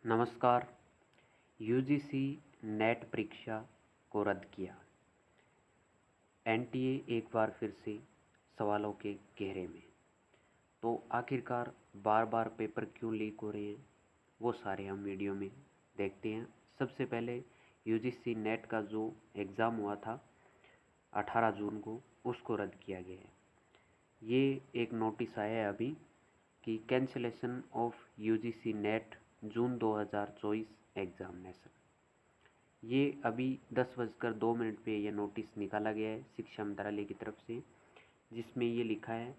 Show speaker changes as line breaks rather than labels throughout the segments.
नमस्कार। UGC net परीक्षा को रद्द किया। एनटीए एक बार फिर से सवालों के घेरे में। तो आखिरकार बार बार पेपर क्यों लीक हो रहे हैं, वो सारे हम वीडियो में देखते हैं। सबसे पहले यूजीसी नेट का जो एग्ज़ाम हुआ था 18 जून को, उसको रद्द किया गया है। ये एक नोटिस आया है अभी कि cancellation of UGC NET June 2024 examination. ये अभी 10:02 पे ये नोटिस निकाला गया है शिक्षा मंत्रालय की तरफ से, जिसमें ये लिखा है,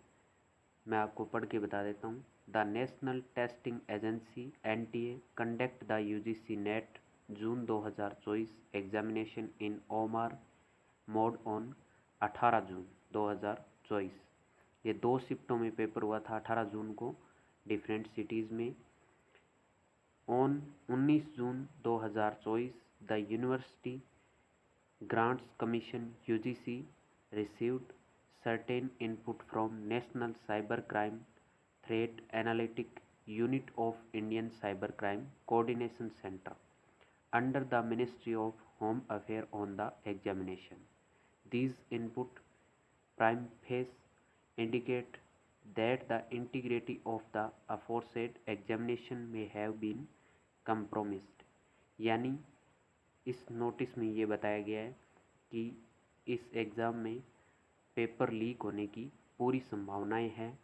मैं आपको पढ़ के बता देता हूँ। The National Testing Agency NTA conduct the UGC NET June 2024 examination in OMR mode on 18 June 2024। ये 2 शिफ्टों में पेपर हुआ था 18 जून को डिफरेंट सिटीज़ में। On 19 June 2024 the university grants commission UGC received certain input from National Cybercrime Threat Analytic Unit of Indian Cybercrime Coordination Center under the Ministry of Home Affairs on the examination. These input prime facie indicate that the integrity of the aforesaid examination may have been compromised। यानी इस notice में ये बताया गया है कि इस exam में पेपर लीक होने की पूरी संभावनाएं हैं,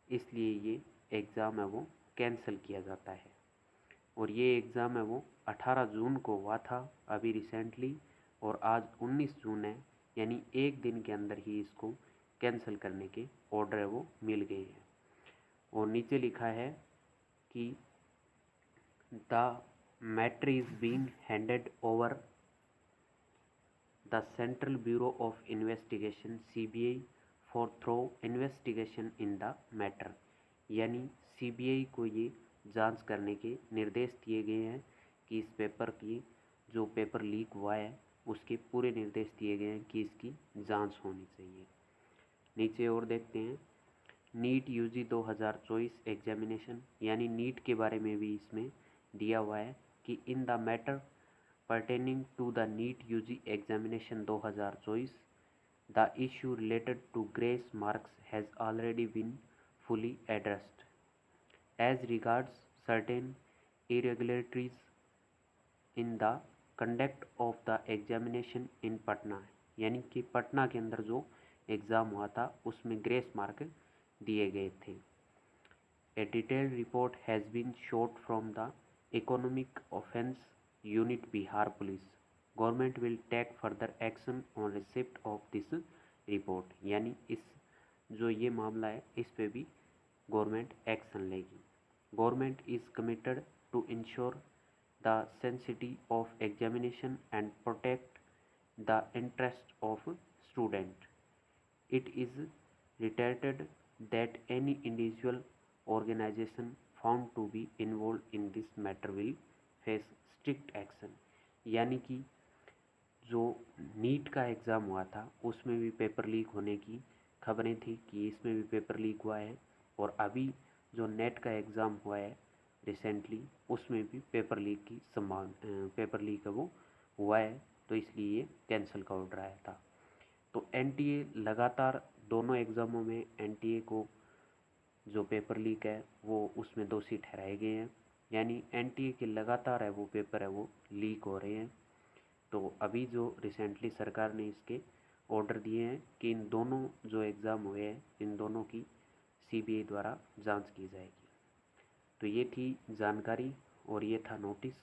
इसलिए ये एग्ज़ाम है वो कैंसिल किया जाता है। और ये एग्ज़ाम है वो 18 जून को हुआ था अभी रिसेंटली, और आज 19 जून है, यानी एक दिन के अंदर ही इसको कैंसिल करने के ऑर्डर है वो मिल गए हैं। और नीचे लिखा है कि the matter is being handed over the Central Bureau of Investigation CBI for thorough investigation in the matter. यानी सीबीआई को ये जांच करने के निर्देश दिए गए हैं कि इस पेपर की जो पेपर लीक हुआ है उसके पूरे निर्देश दिए गए हैं कि इसकी जांच होनी चाहिए। नीचे और देखते हैं, नीट यूजी 2024 एग्जामिनेशन, यानी नीट के बारे में भी इसमें दिया हुआ है कि इन the matter pertaining to the NEET UG examination 2024, the issue related to grace marks has already been fully addressed. As regards certain irregularities in the conduct of the examination in Patna, यानी कि पटना के अंदर जो exam हुआ था उसमें grace mark दिए गए थे। A detailed report has been sought from the Economic Offence Unit Bihar Police. Government will take further action on receipt of this report। यानी इस जो ये मामला है इस पे भी गवर्नमेंट एक्शन लेगी। Government is committed to ensure the sanctity of examination and protect the interest of student. It is reiterated that any individual organization found to be involved in this matter will face strict action। यानी कि जो NEET का exam हुआ था उसमें भी paper leak होने की खबरें थी कि इसमें भी पेपर लीक हुआ है, और अभी जो नेट का एग्ज़ाम हुआ है रिसेंटली उसमें भी पेपर लीक की पेपर लीक है वो हुआ है, तो इसलिए ये कैंसिल का ऑर्डर आया था। तो एनटीए लगातार दोनों एग्ज़ामों में एनटीए को जो पेपर लीक है वो उसमें दोषी ठहराए गए हैं, यानी एनटीए के लगातार है वो पेपर है वो लीक हो रहे हैं। तो अभी जो रिसेंटली सरकार ने इसके ऑर्डर दिए हैं कि इन दोनों जो एग्ज़ाम हुए हैं इन दोनों की सीबीआई द्वारा जांच की जाएगी। तो ये थी जानकारी और ये था नोटिस।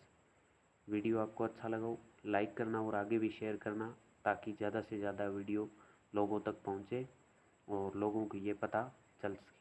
वीडियो आपको अच्छा लगा हो लाइक करना और आगे भी शेयर करना, ताकि ज़्यादा से ज़्यादा वीडियो लोगों तक पहुँचे और लोगों को ये पता चल सके।